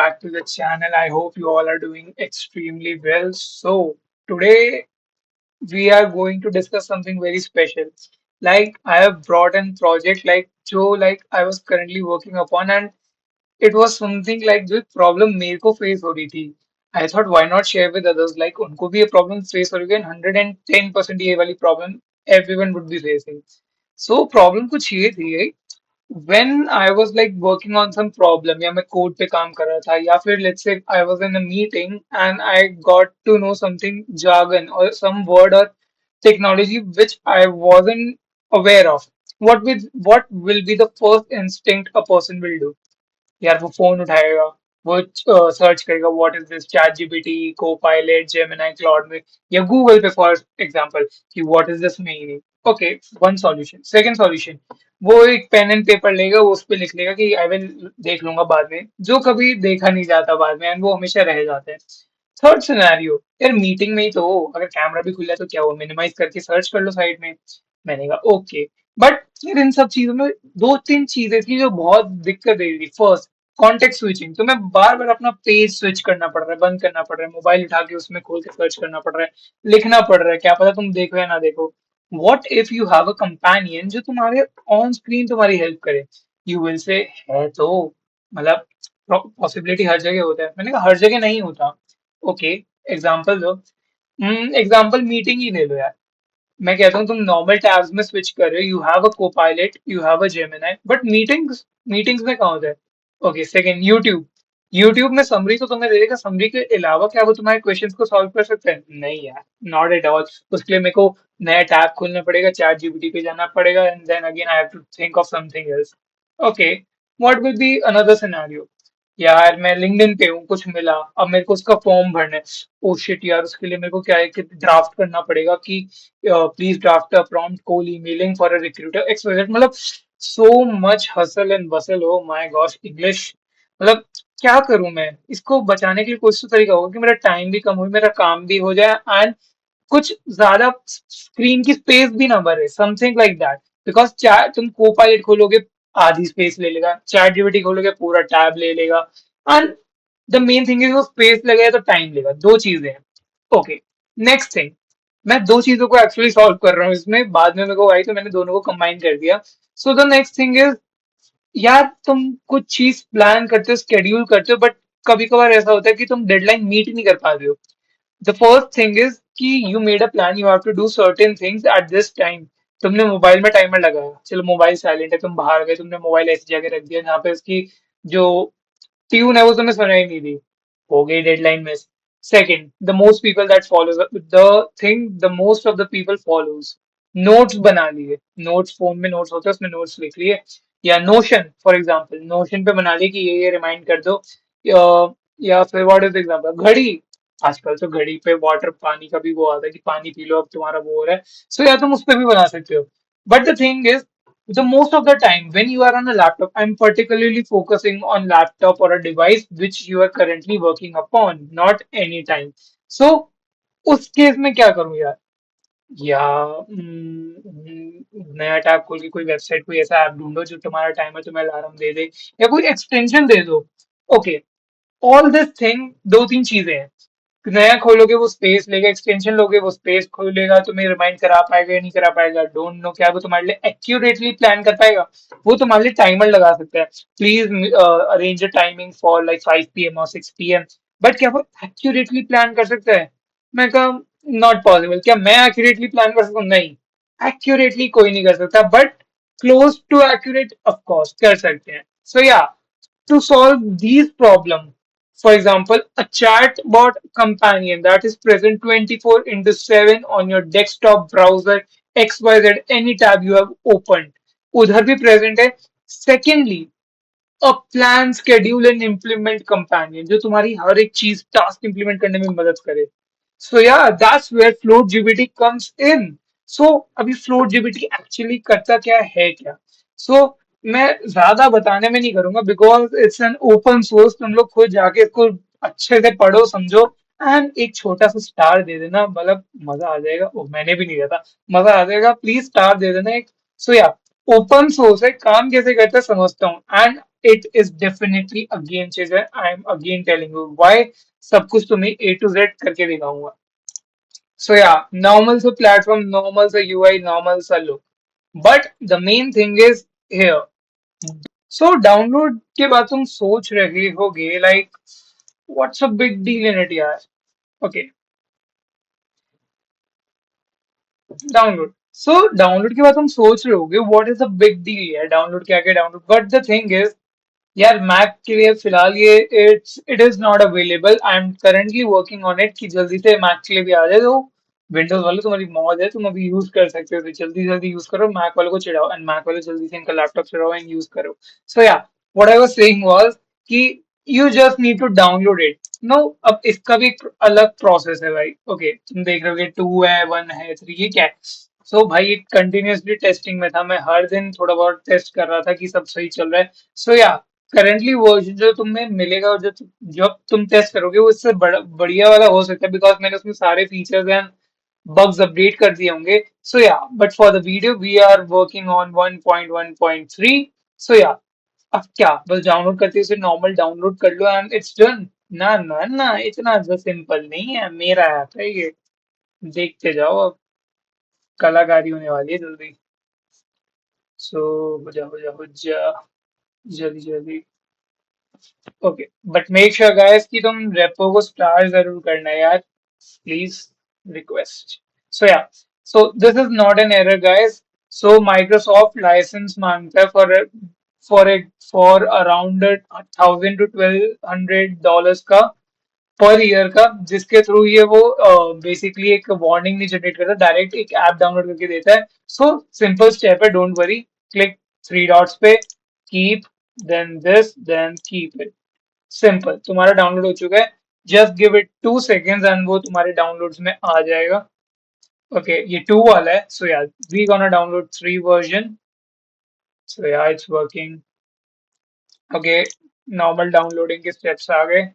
back to the channel. I hope you all are doing extremely well. So, today we are going to discuss something very special. Like, I have brought in project like Joe, like I was currently working upon, and it was something like जो problem मेरे को face हो रही थी. I thought why not share with others, like उनको भी ये problem face हो रही है, 110% ये वाली problem everyone would be facing. So problem कुछ ये थी when I was like working on some problem या मैं code पे काम कर रहा था या फिर let's say I was in a meeting and I got to know something jargon or some word or technology which I wasn't aware of. What will be the first instinct a person will do? यार वो phone उठाएगा वो search करेगा what is this chat GPT Copilot Gemini cloud में या Google पे for example कि what is this meaning okay one solution second solution वो एक पेन एंड पेपर लेगा वो उस पे लिख लेगा कि आई विल देख लूंगा बाद में जो कभी देखा नहीं जाता बाद में एंड वो हमेशा रह जाता है थर्ड सिनेरियो यार मीटिंग में ही तो हो, अगर कैमरा भी खुला है तो क्या वो मिनिमाइज करके सर्च कर लो साइड में मैंने कहा ओके बट फिर इन सब चीजों में दो तीन चीजें थी जो बहुत दिक्कत दे रही थी फर्स्ट कॉन्टेक्ट स्विचिंग तो मैं बार बार अपना पेज स्विच करना पड़ रहा है बंद करना पड़ रहा है मोबाइल उठा के उसमें खोल के सर्च करना पड़ रहा है लिखना पड़ रहा है क्या पता तुम देखो या ना देखो what if you have a companion जो तुम्हारे ऑन स्क्रीन तुम्हारी हेल्प करे यू विल से है तो मतलब पॉसिबिलिटी हर जगह होता है मैंने कहा हर जगह नहीं होता ओके एग्जाम्पल दो एग्जाम्पल मीटिंग ही ले लो यार मैं कहता हूँ तुम नॉर्मल टैब्स में स्विच कर रहे हो you have a Copilot you have a Gemini but meetings meetings में कहाँ होता है ओके सेकंड यूट्यूब यूट्यूब में समरी तो तुम्हें दे देगा समरी के अलावा क्या वो तुम्हारे क्वेश्चंस को सॉल्व कर सकते हैं नहीं यार नॉट एट ऑल उसके लिए मेरे को नया टैब खोलना पड़ेगा चैट जीपीटी पे जाना पड़ेगा and then again I have to think of something else okay what will be another scenario यार मैं लिंक्डइन पे हूँ कुछ मिला अब मेरे को उसका फॉर्म भरना है ओ शिट यार उसके लिए मेरे को क्या है कि ड्राफ्ट करना पड़ेगा कि please draft a prompt call emailing for a recruiter XYZ मतलब so much hustle and bustle oh my gosh English मतलब क्या करूं मैं इसको बचाने के लिए कोई तो तरीका होगा कि मेरा टाइम भी कम हो मेरा काम भी हो जाए एंड कुछ ज्यादा स्क्रीन की स्पेस भी ना भरे समथिंग लाइक दैट बिकॉज तुम को पायलट खोलोगे आधी स्पेस ले लेगा चैट जीपीटी खोलोगे पूरा टैब ले लेगा and the main thing is वो स्पेस लगेगा तो टाइम लेगा दो चीजें हैं ओके नेक्स्ट थिंग मैं दो चीजों को एक्चुअली सॉल्व कर रहा हूँ इसमें बाद में मेरे को आई तो मैंने दोनों को कंबाइन कर दिया so the next thing is यार तुम कुछ चीज प्लान करते हो स्केड्यूल करते हो बट कभी कभार ऐसा होता है कि तुम डेडलाइन मीट नहीं कर पा रहे हो द फर्स्ट थिंग इज कि you made a plan you have to do certain things at this time तुमने मोबाइल में टाइमर लगाया चलो मोबाइल साइलेंट है तुम बाहर गए तुमने मोबाइल ऐसी जगह रख दिया जहाँ पे उसकी जो ट्यून है वो तुम्हें सुनाई नहीं दी हो गई deadline miss second the most people that follows the thing the most of the people follows notes बना लिए नोट्स फोन में नोट्स होते हैं उसमें नोट्स लिख लिए या नोशन फॉर एग्जांपल नोशन पे बना लिए कि ये रिमाइंड कर दो या फिर व्हाट इज एग्जांपल घड़ी आजकल तो घड़ी पे वाटर पानी का भी वो आता है कि पानी पी लो अब तुम्हारा वो हो रहा है सो या तुम उस पर भी बना सकते हो but the thing is the most of the time when you are on a laptop I'm particularly focusing on laptop or a device which you are currently working upon not any time so उस case में क्या करूं यार या नया tab खोल के कोई वेबसाइट कोई ऐसा ऐप ढूंढो जो तुम्हारा टाइमर तुम्हें अलार्म दे दे या कोई एक्सटेंशन दे दो ओके ऑल दिस थिंग दो तीन चीजें हैं नया खोलोगे वो स्पेस लेगा एक्सटेंशन लोगे वो स्पेस खोलेगा तुम्हें रिमाइंड करा पाएगा या नहीं करा पाएगा डोंट नो क्या वो तुम्हारे लिए एक्यूरेटली प्लान कर पाएगा वो तुम्हारे लिए टाइमर लगा सकता है please arrange a timing for like 5 PM और 6 PM बट क्या वो एक्यूरेटली प्लान कर सकता है मैं कहा नॉट पॉसिबल क्या मैं एक्यूरेटली प्लान कर सकता हूँ नहीं एक्यूरेटली कोई नहीं कर सकता but close to accurate of course कर सकते हैं सो या to solve these problems. For example, a chatbot companion that is present 24 into 7 on your desktop browser XYZ any tab you have opened. उधर भी present है. Secondly, a plan schedule and implement companion जो तुम्हारी हर एक चीज task implement करने में मदद करे so yeah that's where float GBT comes in so अभी फ्लोट जीबीटी एक्चुअली करता क्या है क्या सो मैं ज्यादा बताने में नहीं करूंगा because it's an open source तुम लोग खुद जाके इसको अच्छे से पढ़ो समझो एंड एक छोटा सा स्टार दे देना मतलब मजा आ जाएगा ओ मैंने भी नहीं दिया था मजा आ जाएगा प्लीज स्टार दे देना एक सो या ओपन सोर्स है, काम कैसे करता है समझता हूँ, and it is definitely a game changer. I am again telling you why. सब कुछ तुम्हें ए टू जेड करके दिखाऊंगा। सो या, नॉर्मल सा प्लेटफॉर्म, नॉर्मल सा यूआई, नॉर्मल सा look, but the main thing is here. So download के बाद तुम सोच रहे होगे like what's a big deal in it यार। Okay, download. सो डाउनलोड के बाद तुम सोच रहे होगे what is the big deal यार, डाउनलोड क्या क्या download, but the thing is यार मैक के लिए फिलहाल ये it is not available. I am currently working on it कि जल्दी से मैक के लिए भी आ जाए। तो विंडोज वाले तुम्हारी मौज है, तुम अभी यूज कर सकते हो, तो जल्दी जल्दी यूज करो, मैक वालों को चिढ़ाओ, एंड मैक वाले जल्दी से इनका लैपटॉप चिढ़ाओ एंड यूज करो। So yeah, what I was saying was कि you just need to download it. No, अब इसका भी एक अलग प्रोसेस है भाई। ओके, तुम देख रहे हो 2 है, 1 है, 3, ये क्या है? सो भाई ये कंटिन्यूअसली टेस्टिंग में था, मैं हर दिन थोड़ा बहुत टेस्ट कर रहा था कि सब सही चल रहा है। सो या, करंटली वर्जन जो तुम्हें मिलेगा, और जो जब तुम टेस्ट करोगे वो इससे बढ़िया वाला हो सकता है, बिकॉज मैंने उसमें सारे फीचर्स एंड बग्स अपडेट कर दिए होंगे। So yeah, but for the video we are working on 1.1.3। So yeah, अब क्या, बस डाउनलोड करते उसे नॉर्मल डाउनलोड कर लो एंड इट्स डन। ना ना ना, इतना सिंपल नहीं है, मेरा ऐप है ये। देखते जाओ, अब कलाकारी होने वाली है जल्दी। सो हो जा हो जा हो जा, जल्दी जल्दी। Okay, but make sure guys कि तुम रेपो को स्टार जरूर करना है यार, please, request. So yeah, so this is not an error guys. So Microsoft license मांगता है for a for around 1,000 to 1,200 का पर ईयर का, जिसके थ्रू ये वो बेसिकली एक वार्निंग नहीं जनरेट करता, डायरेक्ट एक ऐप डाउनलोड करके देता है। सो सिंपल स्टेप है, don't worry. Click three dots पे, keep, then this, then keep it. Simple, तुम्हारा डाउनलोड हो चुका है। Just give it 2 seconds and वो तुम्हारे डाउनलोड्स में आ जाएगा। ओके, ये 2 वाला है। सो यार, वी गोना डाउनलोड 3 वर्जन। सो यार, it's working. Okay, normal downloading के स्टेप्स आ गए।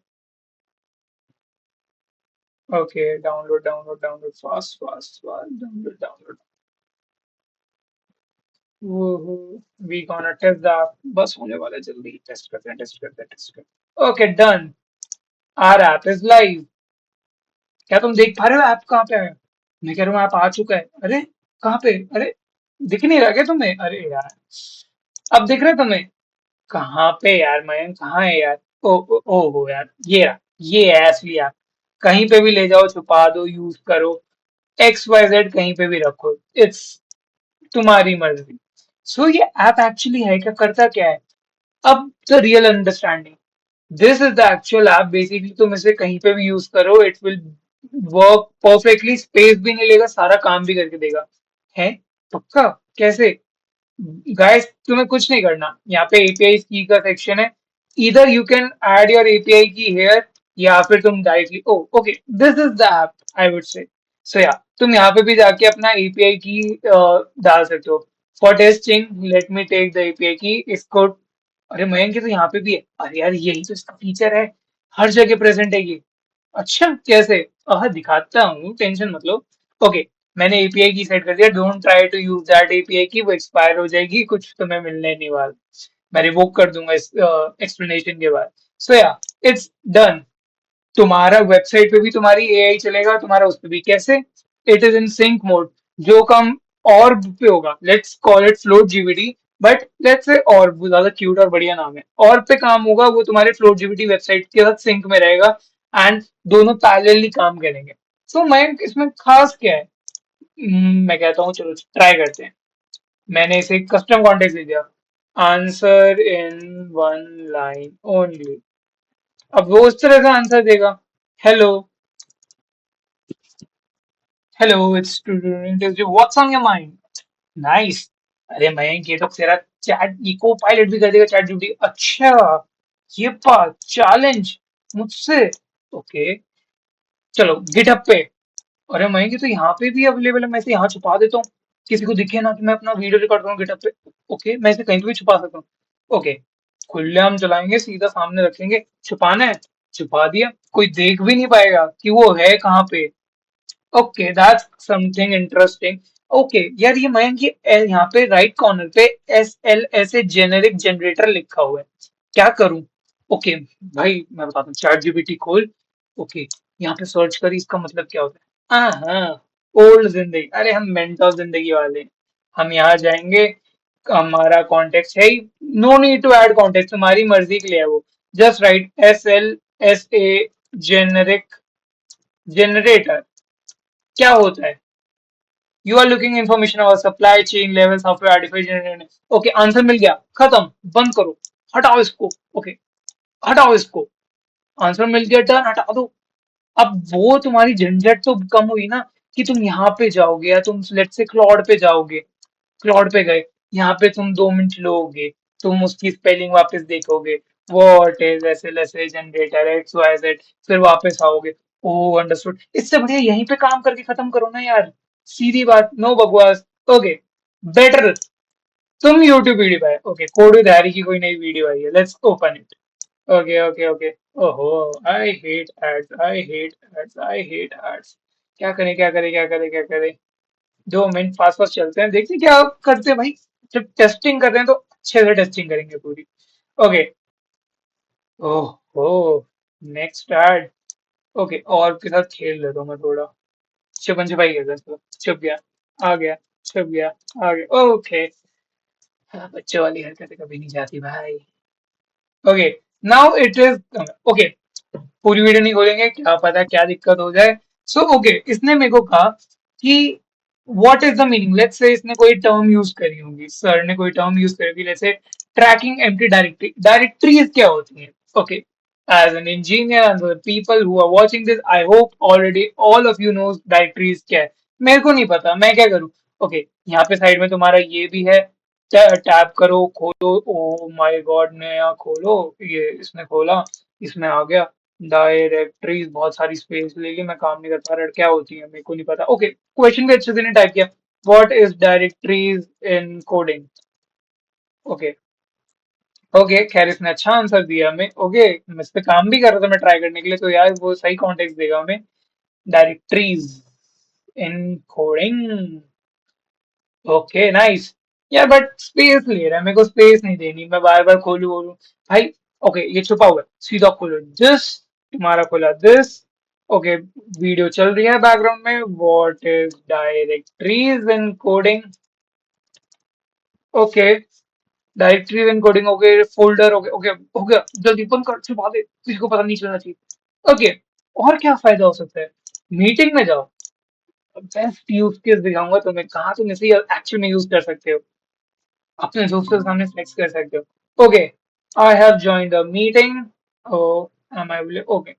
Okay, download download download, fast fast fast, download download. वो वी गोना टेस्ट द, बस होने वाला है, जल्दी टेस्ट करते हैं, टेस्ट करते हैं, टेस्ट करते हैं। Okay, done, our app is live. क्या तुम देख पा रहे हो ऐप कहाँ पे है? मैं कह रहा हूँ ऐप आ चुका है। अरे, कहाँ पे? अरे, दिख नहीं रहा क्या तुम्हें? अरे यार, अब दिख रहा है तुम्हें? कहाँ पे यार मयंक, कहाँ है यार? ओ हो यार, ये रहा, ये है असली ऐप। कहीं पे भी ले जाओ, छुपा दो, यूज करो, एक्स वाई जेड कहीं पे भी रखो, इट्स तुम्हारी मर्जी। सो ये ऐप एक्चुअली है क्या, करता क्या है? अब the real understanding, this is the actual app. Basically तुम इसे कहीं पे भी यूज करो, it will work perfectly, space भी नहीं लेगा, सारा काम भी करके देगा। है? पक्का? कैसे? गाइस, तुम्हें कुछ नहीं करना, यहाँ पे एपीआई की का सेक्शन है। इधर you can add your API key here, या फिर तुम directly, oh okay, this is the app I would say. So या, तुम यहाँ पे भी जाके अपना एपीआई की डाल सकते हो। For testing let me take the API key, इसको। अरे मयंक, ये तो यहाँ पे भी है। अरे यार, यही तो इसका फीचर है, हर जगह प्रेजेंट है ये। अच्छा, कैसे? दिखाता हूँ, टेंशन मत लो। ओके, मैंने एपीआई की सेट कर दिया, don't try to use that API key, वो एक्सपायर हो जाएगी, कुछ तुम्हें मिलने नहीं वाला। मैं रिवोक कर दूंगा इस एक्सप्लेनेशन के बाद। सो या, इट्स डन। तुम्हारा वेबसाइट पे भी तुम्हारी एआई चलेगा, तुम्हारा उस पे भी। कैसे? It is in sync mode. जो काम और पे होगा, let's call it float GBT, but let's say, और वो ज्यादा क्यूट और बढ़िया नाम है, और पे काम होगा, वो तुम्हारे फ्लोट जीबीटी वेबसाइट के साथ सिंक में रहेगा, एंड दोनों पैरेलली काम करेंगे। सो मैं, इसमें खास क्या है? मैं कहता हूँ चलो ट्राई करते हैं। मैंने इसे कस्टम कॉन्टेक्स्ट दे दिया, आंसर इन 1 लाइन ओनली। अब वो उस तरह का आंसर देगा, hello, hello it's student, what's on your mind. Nice. अरे मयंक, ये तो तेरा चैट इको पायलट भी कर देगा, चैट जीपीटी। अच्छा, ये बात, चैलेंज मुझसे। ओके, चलो गिटहब पे। अरे मयंक, ये तो यहाँ पे भी अवेलेबल है, मैं इसे यहाँ छुपा देता हूँ, किसी को दिखे ना कि मैं अपना वीडियो रिकॉर्ड करूँ गिटहब पे। ओके, मैं इसे कहीं पे भी छुपा सकता हूँ। ओके, खुलेआम चलाएंगे, सीधा सामने रखेंगे, छुपाना है, छुपा दिया, कोई देख भी नहीं पाएगा कि वो है कहाँ पे। Okay, that's something interesting. Okay यार, ये मयंक, ये यहाँ पे राइट कॉर्नर पे SLS जेनेरिक जनरेटर लिखा हुआ है, क्या करूं? ओके भाई, मैं बताता हूँ, चैट जीपीटी खोल। ओके, यहाँ पे सर्च करी, इसका मतलब क्या होता है? हाँ, ओल्ड जिंदगी, अरे हम मेंटल जिंदगी वाले हैं। हम यहाँ जाएंगे, हमारा कॉन्टेक्स्ट है ही, no need to add context, तुम्हारी मर्जी के लिए है वो। Just write SLSA generic generator, क्या होता है? You are looking information about supply chain level software artificial. Okay, answer मिल गया, खत्म, बंद करो, हटाओ इसको। ओके, हटाओ इसको, आंसर मिल गया, डन, हटा दो। अब वो तुम्हारी झंझट तो कम हुई ना, कि तुम यहाँ पे जाओगे या तुम लेट से क्लॉड पे जाओगे, क्लॉड पे गए, यहाँ पे तुम 2 मिनट लोगे, तुम उसकी स्पेलिंग वापस देखोगे, what is SLSA generator XYZ, फिर वापस आओगे, ओ अंडरस्टूड। इससे बढ़िया यहीं पे काम करके खत्म करो ना यार, सीधी बात, नो बकवास। ओके, बेटर, तुम यूट्यूब वीडियो पे, ओके, कोड विद हैरी की कोई नई वीडियो आई है, let's open it. Okay okay okay, ओहो, I hate ads, I hate ads, I hate ads. क्या करें, क्या करें, क्या करें, क्या करें? 2 मिनट फास्ट फास्ट चलते हैं, देखते हैं क्या करते हैं भाई। जब टेस्टिंग कर रहे हैं तो अच्छे से टेस्टिंग करेंगे पूरी। ओके, ओह, नेक्स्ट ऐड। ओके, और के साथ खेल लेता हूँ मैं थोड़ा, छुपन छुपाई खेलते हैं इसको। छुप गया, आ गया, छुप गया, आ गया, ओके। हाँ, बच्चों वाली हरकतें कभी नहीं जाती भाई। Okay, now it is, okay, पूरी वीडियो नहीं खोलेंगे, क्या पता क्या दिक्कत हो जाए। सो ओके, इसने मेरे को कहा कि what is the meaning, let's say इसने कोई टर्म यूज करी होगी, सर ने कोई टर्म यूज करी होगी, जैसे ट्रैकिंग एम्प्टी डायरेक्टरी, डायरेक्टरीज क्या होती हैं? Okay, as an engineer and the people who are watching this, I hope already all of you knows directories क्या है। मेरे को नहीं पता, मैं क्या करूँ? ओके, यहाँ पे साइड में तुम्हारा ये भी है, टैप करो, खोलो, ओ माय गॉड, नया खोलो, ये इसने खोला, इसमें आ गया डायरेक्टरीज, बहुत सारी स्पेस ले ली, मैं काम नहीं कर पा रहा, क्या होती है मेरे को नहीं पता। ओके, क्वेश्चन भी अच्छे से नहीं टाइप किया, what is directories in coding? Okay, okay, खैर इसने अच्छा आंसर दिया हमें। ओके, मैं इस पे काम भी कर रहा था मैं ट्राई करने के लिए, तो यार वो सही कॉन्टेक्स्ट देगा हमें। Directories in coding, okay nice. यार बट स्पेस ले रहा है, मेरे को स्पेस नहीं देनी, मैं बार बार खोलू बोलू भाई। ओके, ये छुपा हुआ है, सीधा खोलो दिस, तुम्हारा खोला दिस। ओके, वीडियो चल रही है बैकग्राउंड में, what is directories in coding? Okay, directories in coding, okay, folder, okay okay, हो गया, जल्दी बंद कर, छुपा दे, किसी को पता नहीं चलना चाहिए। ओके, और क्या फायदा हो सकता है? मीटिंग में जाओ, बेस्ट यूज केस दिखाऊंगा तुम्हें, कहाँ तुम इसे एक्चुअल में यूज कर सकते हो, अपने दोस्तों के सामने फ्लेक्स कर सकते हो। Okay, I have join the meeting, O M I, okay,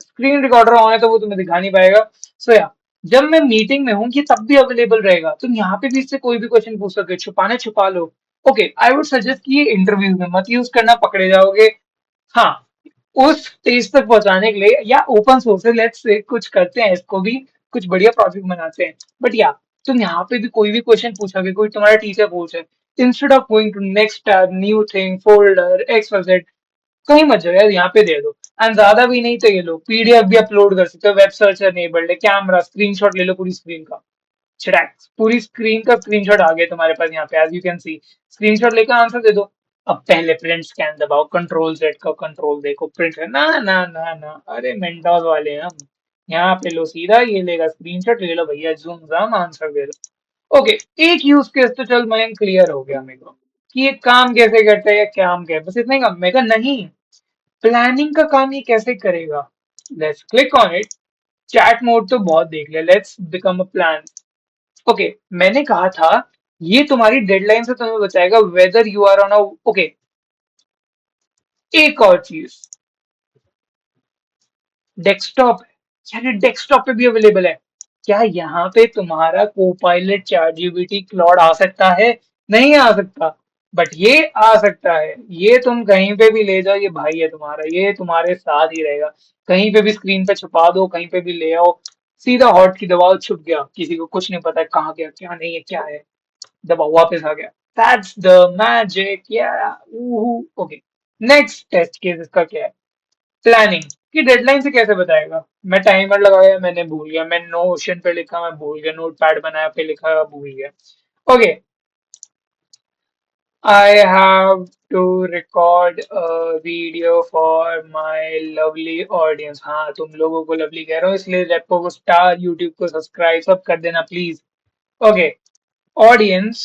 screen recorder on है तो वो तुम्हें दिखा नहीं पाएगा। सो या, जब मैं मीटिंग में हूँ ये तब भी अवेलेबल रहेगा, तुम यहाँ पे भी इससे कोई भी क्वेश्चन पूछ सकते हो, छुपाने छुपा लो। ओके, आई वुड सजेस्ट कि ये इंटरव्यूज में मत यूज करना, पकड़े जाओगे। हाँ, उस स्टेज तक पहुंचाने के लिए, या ओपन सोर्स है, लेट्स से कुछ करते हैं इसको भी, कुछ बढ़िया प्रोजेक्ट बनाते हैं। बट या, तुम यहाँ पे भी कोई भी क्वेश्चन पूछोगे, कोई तुम्हारा टीचर पूछे, instead of going to next tab, new thing, folder, XYZ, कहीं मत जाओ यार, यहाँ पे दे दो। एंड ज्यादा भी नहीं तो ये लो, PDF भी अपलोड कर सकते हो, वेब सर्च एनेबल्ड है, कैमरा स्क्रीनशॉट ले लो पूरी स्क्रीन का, छिड़ैक, पूरी स्क्रीन का स्क्रीनशॉट आ गया तुम्हारे पास यहाँ पे, as you can see. Screenshot लेकर आंसर दे दो। अब पहले प्रिंट स्कैन दबाओ, कंट्रोल Z का कंट्रोल देखो, प्रिंट ना ना ना ना, अरे मेंटोस वाले हैं हम। यहाँ पे लो, सीधा ये लेगा स्क्रीनशॉट, ले लो भैया, जूम जाम, आंसर दे दो। ओके, एक यूज केस तो चल मैं क्लियर हो गया मेरे को, कि ये काम कैसे करता है या क्या काम क्या है, बस इतना ही काम। मैं कहा नहीं, प्लानिंग का काम ये कैसे करेगा? Let's click on it. Chat mode तो बहुत देख लिया, let's become a plan. Okay, मैंने कहा था ये तुम्हारी डेडलाइन से तुम्हें बताएगा whether you are on a, okay, एक और चीज, डेस्कटॉप है, यार ये डेस्कटॉप पे भी अवेलेबल है। क्या यहाँ पे तुम्हारा कोपायलट चैट जीपीटी क्लॉड आ सकता है? नहीं आ सकता, बट ये आ सकता है। ये तुम कहीं पे भी ले जाओ, ये भाई है तुम्हारा, ये तुम्हारे साथ ही रहेगा। कहीं पे भी स्क्रीन पे छुपा दो, कहीं पे भी ले आओ, सीधा हॉट की दबाओ, छुप गया, किसी को कुछ नहीं पता है कहाँ गया, क्या नहीं है, क्या है, दबाओ, वापस आ गया। दैट्स द मैजिक, या ओके। नेक्स्ट टेस्ट केस इसका क्या है? प्लानिंग। कि डेडलाइन से कैसे बताएगा? मैं टाइमर लगाया, मैंने भूल गया, मैं नोशन पे लिखा, मैं भूल गया, नोट पैड बनाया पे लिखा, भूल गया। Okay, I have to record a video for my lovely audience. हाँ, तुम लोगों को लवली कह रहा हूँ, इसलिए रेपो को स्टार, यूट्यूब को सब्सक्राइब सब कर देना please. Okay, audience,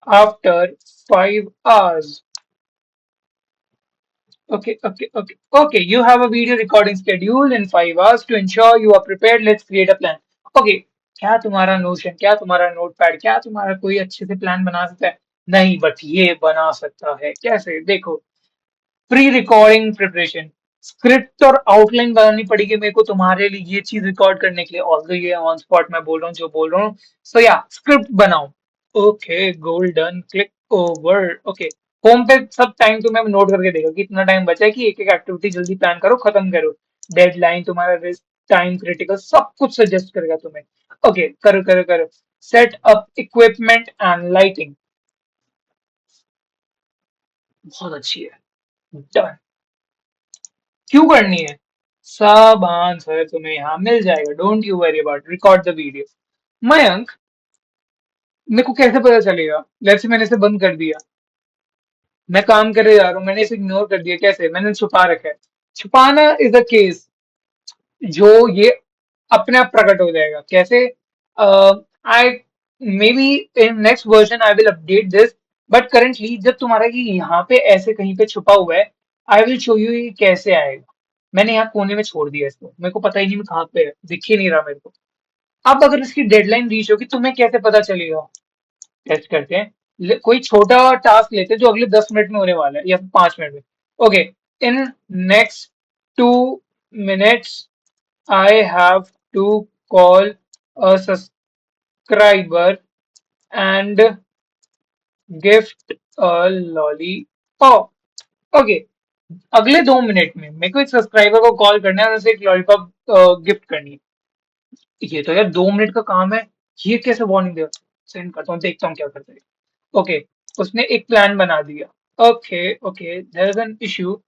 after 5 hours. Okay. You have a video recording schedule in 5 hours. To ensure you are prepared, let's create a plan. Okay. क्या तुम्हारा नोशन, क्या तुम्हारा नोटपैड, क्या तुम्हारा कोई अच्छे से प्लान बना सकता है? नहीं, बट ये बना सकता है। कैसे? देखो, प्री रिकॉर्डिंग प्रिपरेशन, स्क्रिप्ट और आउटलाइन बनानी पड़ेगी मेरे को तुम्हारे लिए ये चीज रिकॉर्ड करने के लिए। ऑल्दो ये ऑन स्पॉट मैं बोल रहा हूँ जो बोल रहा हूँ। सो या, स्क्रिप्ट बनाओ। Okay, golden, click over. Okay, home पे सब टाइम तुम्हें नोट करके देगा कि इतना टाइम बचा है कि एक एक एक्टिविटी जल्दी प्लान करो, खत्म करो। डेडलाइन, तुम्हारा रिस्क, टाइम क्रिटिकल, सब कुछ सजेस्ट करेगा तुम्हें। ओके, करो करो करो। Set up equipment and lighting, बहुत अच्छी है। डन। क्यों करनी है? सब आंसर तुम्हें यहाँ मिल जाएगा, don't you worry about. Record the video. Mayank, मेरे को कैसे पता चलेगा? लेट्स से मैंने इसे बंद कर दिया, मैं काम करे जा रहा हूँ, मैंने इसे इग्नोर कर दिया, कैसे? मैंने छुपा रखा है। छुपाना इज अ केस जो ये अपने आप प्रकट हो जाएगा। कैसे? I may be in next version I will update this, but currently जब तुम्हारा ये यहाँ पे ऐसे कहीं पे छुपा हुआ है, आई विल शो यू ये कैसे आएगा। मैंने यहाँ कोने में छोड़ दिया इसको, मेरे को पता ही नहीं मैं कहाँ पे है, दिख ही नहीं रहा मेरे को। अब अगर इसकी डेडलाइन रीच होगी, तुम्हें कैसे पता चलेगा? टेस्ट करते हैं। कोई छोटा टास्क लेते हैं जो अगले 10 मिनट में होने वाला है या फिर 5 मिनट में। Okay, in next 2 minutes I have to call a subscriber and gift a lollipop. Okay, अगले 2 मिनट में मेरे को एक सब्सक्राइबर को कॉल करना है और उसे एक लॉलीपॉप गिफ्ट करनी है। ये तो यार 2 मिनट का काम है, ये कैसे वार्निंग दे? सेंड करता हूँ, देखता हूँ क्या करता है। ओके, उसने एक प्लान बना दिया। Okay okay, there is an issue.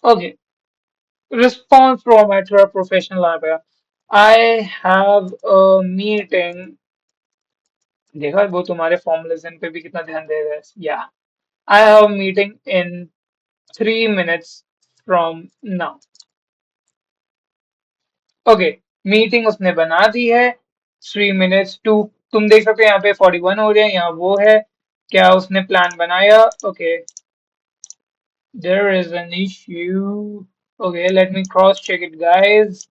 Okay, response from at professional आ गया। I have a meeting. देखा वो तुम्हारे फॉर्मलिज्म पे भी कितना ध्यान दे रहा है। या, I have meeting in 3 minutes from now. Okay, meeting उसने बना दी है। 3 minutes टू, तुम देख सकते हो यहाँ पे 41 हो रहे हैं, यहाँ वो है। क्या उसने प्लान बनाया? Okay, there is an issue. Okay, let me cross check it guys.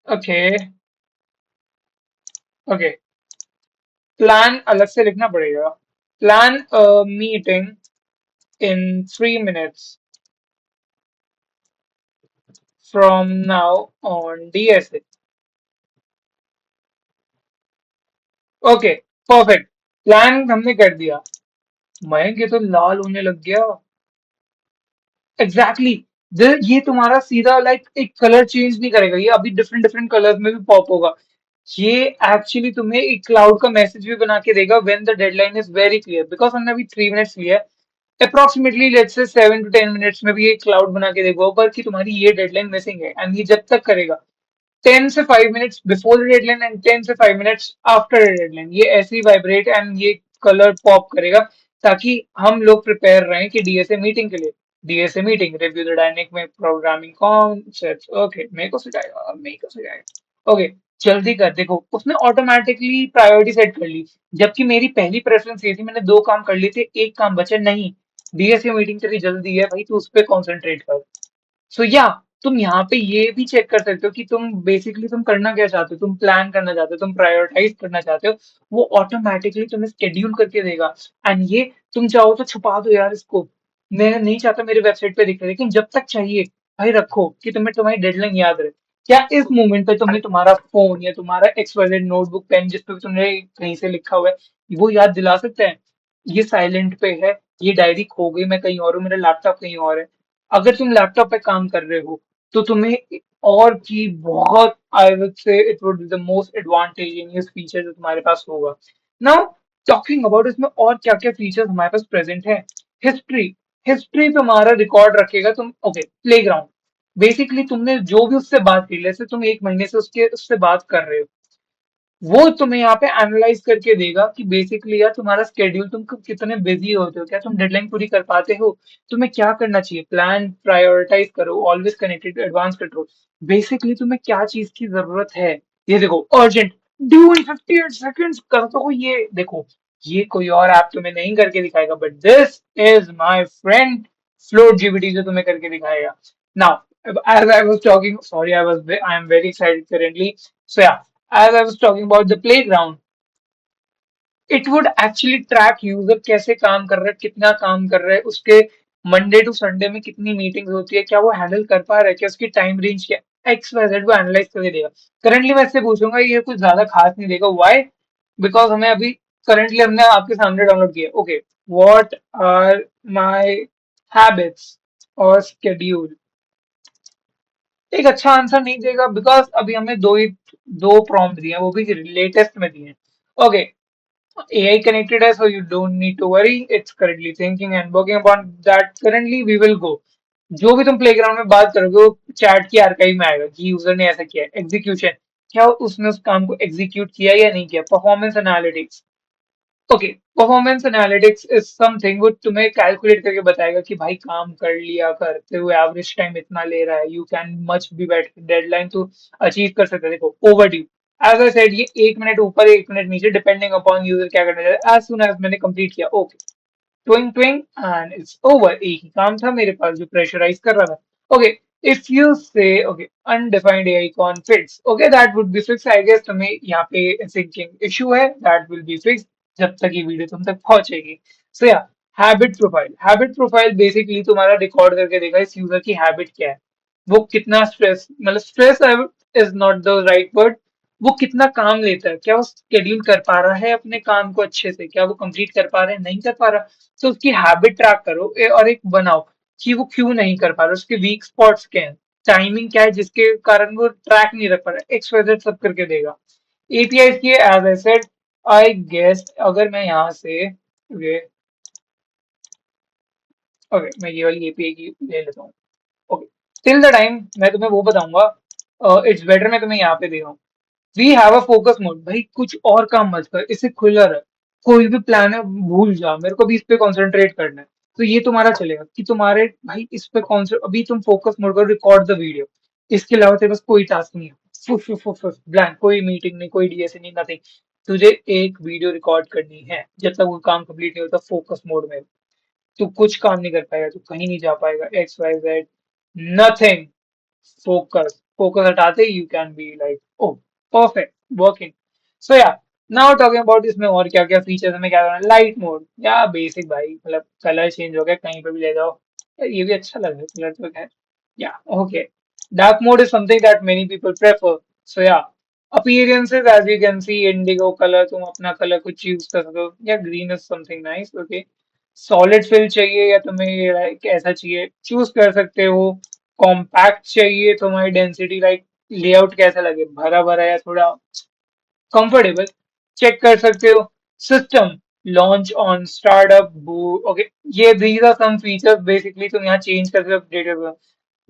Okay okay, plan अलग से लिखना पड़ेगा। Plan a meeting in 3 minutes from now on DSA. Okay, perfect, plan हमने कर दिया। मयंक, ये तो लाल होने लग गया। Exactly exactly. ये तुम्हारा सीधा लाइक एक कलर चेंज नहीं करेगा, ये अभी डिफरेंट डिफरेंट कलर्स में भी पॉप होगा। ये एक्चुअली तुम्हें एक क्लाउड का मैसेज भी बना के देगा when the deadline is very clear, because हमने अभी 3 मिनट्स लिया है। Approximately let's say 7 to 10 minutes में भी एक क्लाउड बना के देगा ऊपर कि तुम्हारी ये डेडलाइन मिसिंग है, एंड ये जब तक करेगा 10 से 5 minutes before the deadline and 10 से 5 मिनट्स आफ्टर द डेडलाइन, ये ऐसे ही वाइब्रेट एंड ये कलर पॉप करेगा, ताकि हम लोग प्रिपेयर रहें कि डीएसए मीटिंग के लिए। DSA meeting, review the dynamic में प्रोग्रामिंग कॉन्सेप्ट्स। ओके, मेरे को सिखाएगा, मेरे को सिखाएगा। ओके, जल्दी कर। देखो, उसने ऑटोमेटिकली प्रायोरिटी सेट कर ली, जबकि मेरी पहली प्रेफरेंस ये थी, मैंने दो काम कर लिए थे, एक काम बचा नहीं। डीएसए मीटिंग तेरी जल्दी है भाई, तू उस पर कॉन्सेंट्रेट कर। सो या, तुम यहाँ पे ये भी चेक कर सकते हो कि तुम बेसिकली तुम करना क्या चाहते हो, तुम प्लान करना चाहते हो, तुम प्रायोरिटाइज करना चाहते हो। वो ऑटोमेटिकली तुम्हें स्केड्यूल करके देगा। एंड ये, तुम चाहो तो छुपा दो यार इसको, मैं नहीं चाहता मेरे वेबसाइट पे दिखे, लेकिन जब तक चाहिए भाई रखो कि तुम्हें तुम्हारी डेडलाइन याद रहे। क्या इस मोमेंट पे तुम्हें तुम्हारा फोन या तुम्हारा एक्सवाइजेड नोटबुक पेन जिस पे भी तुमने कहीं से लिखा हुआ है, वो याद दिला सकता है? ये साइलेंट पे है, ये डायरी खो गई, मैं कहीं और हूँ, मेरा लैपटॉप कहीं और है। अगर तुम लैपटॉप पे काम कर रहे हो तो तुम्हें और की बहुत, आई वुड से it would be the most advantageous feature जो तुम्हारे पास होगा। नाउ, टॉकिंग अबाउट इसमें और क्या क्या फीचर्स हमारे पास प्रेजेंट है। हिस्ट्री, हिस्ट्री तुम्हारा रिकॉर्ड रखेगा। तुम ओके, प्लेग्राउंड, बेसिकली तुमने जो भी उससे बात की, जैसे तुम एक महीने से उससे बात कर रहे हो, वो तुम्हें यहाँ पे एनालाइज करके देगा कि बेसिकली यार तुम्हारा स्केड्यूल, तुम कितने बिजी होते हो, क्या तुम डेडलाइन पूरी कर पाते हो, तुम्हें क्या करना चाहिए, प्लान प्रायोरिटाइज करो, always connected, advance control, basically तुम्हें क्या चीज की जरूरत है, ये देखो, अर्जेंट, ड्यू इन 58 सेकंड्स कर दो, ये देखो, ये कोई और ऐप तुम्हें नहीं करके दिखाएगा, but this is my friend float GPT जो तुम्हें करके दिखाएगा। Now, as I was talking, sorry, I am very excited currently. So yeah, as I was talking about the playground, it would actually track user कैसे काम कर रहा है, कितना काम कर रहा है, उसके मंडे टू संडे में कितनी मीटिंग्स होती है, क्या वो हैंडल कर पा रहा है, क्या उसकी टाइम रेंज, क्या एक्स वाई जेड, वो एनालाइज करके देगा। करंटली मैं इससे पूछूंगा, ये कुछ ज्यादा खास नहीं देगा, व्हाई, बिकॉज हमें अभी करंटली हमने आपके सामने डाउनलोड किया, okay, what are my habits और स्केड्यूल, एक अच्छा आंसर नहीं देगा, बिकॉज अभी हमें दो प्रॉम्प्ट दिए हैं, वो भी लेटेस्ट में दिए हैं। ओके, AI connected है, so you don't need to worry. It's currently thinking and working upon that. Currently, we will go. जो भी तुम प्लेग्राउंड में बात करोगे वो चैट की आर्काइव में आएगा कि यूजर ने ऐसा किया, एग्जीक्यूशन, क्या उसने उस काम को एग्जीक्यूट किया या नहीं किया, performance analytics, okay, performance analytics is something वो तुम्हें कैलकुलेट करके बताएगा कि भाई काम कर लिया करते हुए एवरेज टाइम इतना ले रहा है, you can much be better, deadline तो अचीव कर सकते हैं, देखो overdue, as I said, ये 1 मिनट ऊपर 1 मिनट नीचे डिपेंडिंग अपॉन यूजर क्या करना चाहता है, एज सुन एज मैंने कंप्लीट किया, ओके, ट्विंग ट्विंग एंड इट्स ओवर, एक ही काम था मेरे पास जो प्रेशराइज कर रहा था, okay, if you say okay undefined AI configs, okay, that would be fix, I guess तुम्हें यहाँ पे सिंकिंग इशू है, दैट विल बी फिक्स जब तक ये वीडियो तुम तक पहुंचेगी। So yeah, habit profile basically तुम्हारा रिकॉर्ड करके देगा इस यूजर की हैबिट क्या है, वो कितना स्ट्रेस, मतलब stress is not the right word, वो कितना काम लेता है, क्या वो शेड्यूल कर पा रहा है अपने काम को अच्छे से, क्या वो कंप्लीट कर पा रहा है, नहीं कर पा रहा, तो उसकी हैबिट ट्रैक करो, और एक बनाओ कि वो क्यों नहीं कर पा रहा, उसके वीक स्पॉट्स क्या है, टाइमिंग क्या है जिसके कारण वो ट्रैक नहीं रख पा रहा, एक्स वाई जेड सब करके देगा। API key, as I said, I guess अगर मैं यहाँ से ओके, ओके, मैं ये वाली एपीआई की ले लेता हूँ, ओके, टिल द टाइम मैं तुम्हें वो बताऊंगा, इट्स बेटर मैं तुम्हें यहाँ पे दे रहा हूँ, we have a focus mode, भाई कुछ और काम मत कर, इसे खुला रख, कोई भी प्लान है भूल जा, मेरे को भी इस पे कंसंट्रेट करना है, तो ये तुम्हारा चलेगा कि तुम्हारे भाई इस पे कॉन्सेंट्रेट, अभी तुम फोकस मोड करो, रिकॉर्ड द वीडियो, इसके अलावा तेरे पास कोई टास्क नहीं है, ब्लैंक, कोई मीटिंग नहीं, कोई डीएसए नहीं, नथिंग, तुझे एक वीडियो रिकॉर्ड करनी है, जब तक वो काम कंप्लीट नहीं होता फोकस मोड में, तू कुछ काम नहीं कर पाएगा, तू कहीं नहीं जा पाएगा, X Y Z, nothing, focus हटाते you can be like oh perfect working. So yeah, now talking about इसमें और क्या क्या फीचर्स हमें क्या करना है, लाइट मोड या बेसिक भाई, मतलब कलर चेंज हो गया कहीं पे भी ले जाओ, यार ये भी अच्छा लग रहा है कलर तो है, yeah okay, dark mode is something that many people prefer. So yeah, appearances as you can see, indigo colour, तुम अपना कलर कुछ चूज कर सकते हो, या green is something nice, okay, solid fill चाहिए या तुम्हें लाइक ऐसा चाहिए चूज कर सकते हो, कॉम्पैक्ट चाहिए तुम्हारी डेंसिटी, लाइक लेआउट कैसा लगे, भरा भरा या थोड़ा कंफर्टेबल, चेक कर सकते हो, system launch on startup boot, okay, ये these are some features, basically तुम यहाँ चेंज करके अपडेट कर,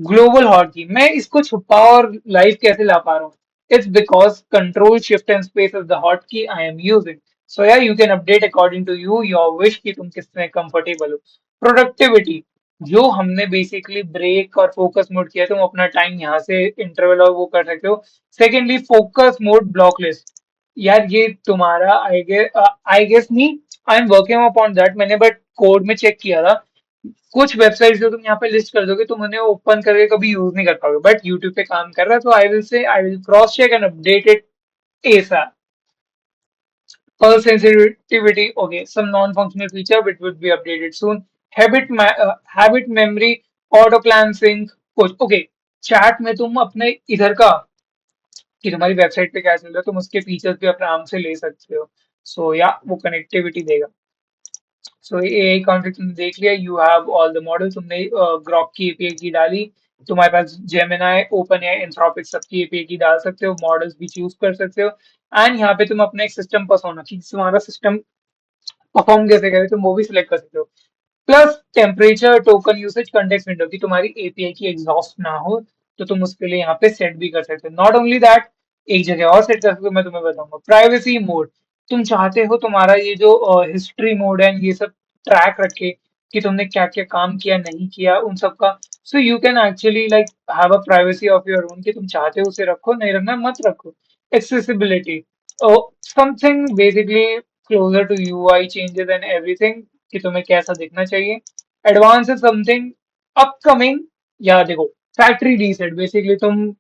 ग्लोबल हॉटकी, मैं इसको छुपा और लाइव कैसे ला पा रहा हूँ, it's because control shift and space is the hotkey I am using, so yeah you can update according to you your wish कि तुम किसमें कंफर्टेबल हो। प्रोडक्टिविटी, जो हमने बेसिकली ब्रेक और फोकस मोड किया, तुम अपना टाइम यहाँ से इंटरवल और वो कर सकते हो। Secondly, focus mode block list, यार ये तुम्हारा आई गेस नहीं, I am working upon that, मैंने बट कोड में चेक किया था, कुछ वेबसाइट जो तुम यहाँ पे लिस्ट कर दोगे तुम उन्हें ओपन करके कभी यूज नहीं कर पाओगे, बट यूट्यूब पे काम कर रहा है, तो I will cross check and update it एसा। Pulse sensitivity, okay, some non-functional feature which would be updated soon. Habit memory, auto plan sync, कुछ ओके, चैट में तुम अपने इधर का कि तुम्हारी वेबसाइट पे क्या चल रहा है तुम उसके फीचर्स भी अपने आराम से ले सकते हो, सो या वो कनेक्टिविटी देगा। सो एआई कॉन्फ़िग तुमने देख लिया, you have all the model, तुमने ग्रॉक की एपीआई की डाली, तुम्हारे पास जेमिनाई, ओपन एआई, एंथ्रोपिक सबकी एपीआई की डाल सकते हो, मॉडल्स भी चूज कर सकते हो, एंड यहाँ पे तुम अपने एक सिस्टम पर्सोना कि तुम्हारा सिस्टम परफॉर्म कैसे करे तुम वो भी सिलेक्ट कर सकते हो। Plus temperature token usage context window की तुम्हारी एपीआई की एग्जॉस्ट ना हो, तो तुम उसके लिए यहाँ पे सेट भी कर सकते हो। नॉट ओनली दैट, एक जगह और सेट कर सकते हो, मैं तुम्हें बताऊंगा। प्राइवेसी मोड, तुम चाहते हो तुम्हारा ये जो हिस्ट्री मोड है ये सब ट्रैक रखे कि तुमने क्या क्या काम किया नहीं किया उन सब का। So you can actually like have a privacy of your own, कि तुम चाहते हो उसे रखो, नहीं रखना मत रखो। Accessibility, something basically closer to UI changes and everything, कि तुम्हें कैसा दिखना चाहिए। एडवांस इज समथिंग अपकमिंग, या देखो फैक्ट्री रीसेट, बेसिकली तुम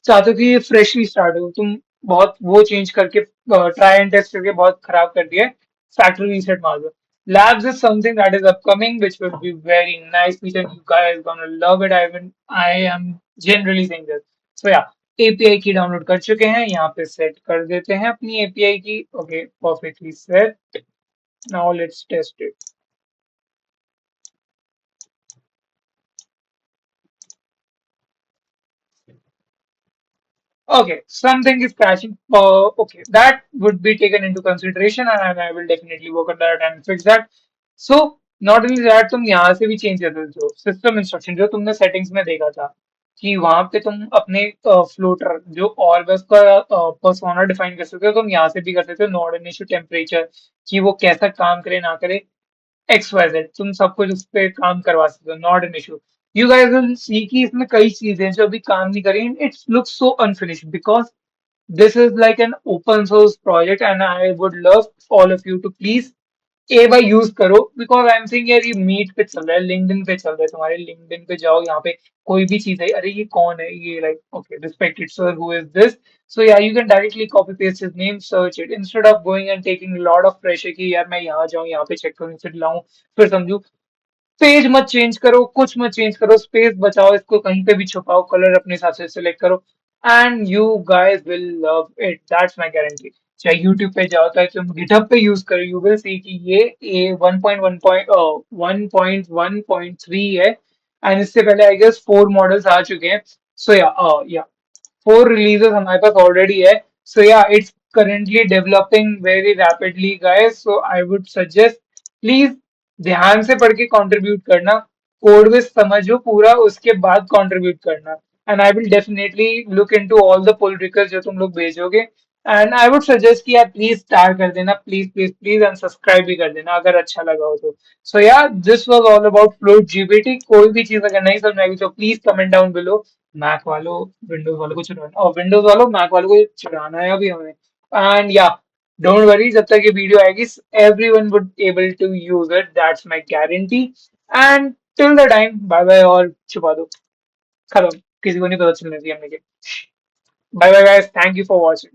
चाहते हो कि ये फ्रेशली स्टार्ट हो, तुम बहुत वो चेंज करके ट्राई एंड टेस्ट करके बहुत खराब कर दिया है, फैक्ट्री रीसेट मार दो। Labs is something that is upcoming, which would be very nice feature. You guys gonna love it. I am generally saying this. So yeah, API की डाउनलोड कर चुके हैं, यहाँ पे सेट कर देते हैं अपनी API की। Okay, perfectly set. Now let's test it. Okay, something is crashing. Okay, that would be taken into consideration, and I will definitely work on that and fix that. So, not only that, तुम यहाँ से भी change कर सकते हो system instruction, जो तुमने settings में देखा था कि वहां पे तुम अपने फ्लोटर जो और बस का पर्सोना डिफाइन कर सकते हो, तुम यहाँ से भी कर सकते हो। नॉट एन इशू टेम्परेचर, कि वो कैसा काम करे ना करे, एक्स वाई जेड, तुम सब कुछ उस पे काम करवा सकते हो, not an issue. You guys will see कि इसमें कई चीजें हैं जो अभी काम नहीं करी, it's looks so unfinished because this is like an open source project and I would love all of you to please A by use करो, बिकॉज आई एम सेइंग यार ये मीट पे चल रहा है, लिंक्डइन पे चल रहा है, तुम्हारे लिंक्डइन पे जाओ, यहाँ पे कोई भी चीज है, अरे ये कौन है, ये like okay respected sir who is this, so yeah you can directly copy paste his name, search it instead of going and taking lot of pressure कि यार मैं यहाँ जाऊँ, यहाँ पे चेक करूँ, फिर लाऊं, फिर समझू। पेज मत चेंज करो, कुछ मत चेंज करो, स्पेस बचाओ, इसको कहीं पे भी छुपाओ, कलर अपने हिसाब से सिलेक्ट करो, and you guys will love it, that's my guarantee. चाहे यूट्यूब पे जाओ, चाहे तुम गिटहब पे यूज करो, यू विल सी कि ये ए 1.1.3 है, एंड इससे पहले आई गेस 4 मॉडल्स आ चुके हैं। सो या 4 releases हमारे पास ऑलरेडी है। सो या it's currently developing very rapidly guys, so I would suggest please ध्यान से पढ़ के कंट्रीब्यूट करना, कोड बेस समझो पूरा, उसके बाद कंट्रीब्यूट करना, and I will definitely look into all the pull request जो तुम लोग भेजोगे, एंड आई वुड सजेस्ट कि यार प्लीज स्टार कर देना, please please please, and subscribe भी कर देना अगर अच्छा लगा हो तो। So yeah this was all about float GPT. कोई भी चीज अगर नहीं समझ में आएगी तो please comment down below. Mac वालों, विंडोज वालों को चिढ़ाना, और विंडोज वालों मैक वालों को चिढ़ाना है अभी हमें। एंड या डोंट वरी, जब तक ये वीडियो आएगी everyone would able to use it, that's my guarantee। and till the time, bye bye, और छुपा दो, खत्म, किसी को नहीं पता चलने दिया हमने। Bye bye guys, thank you for watching.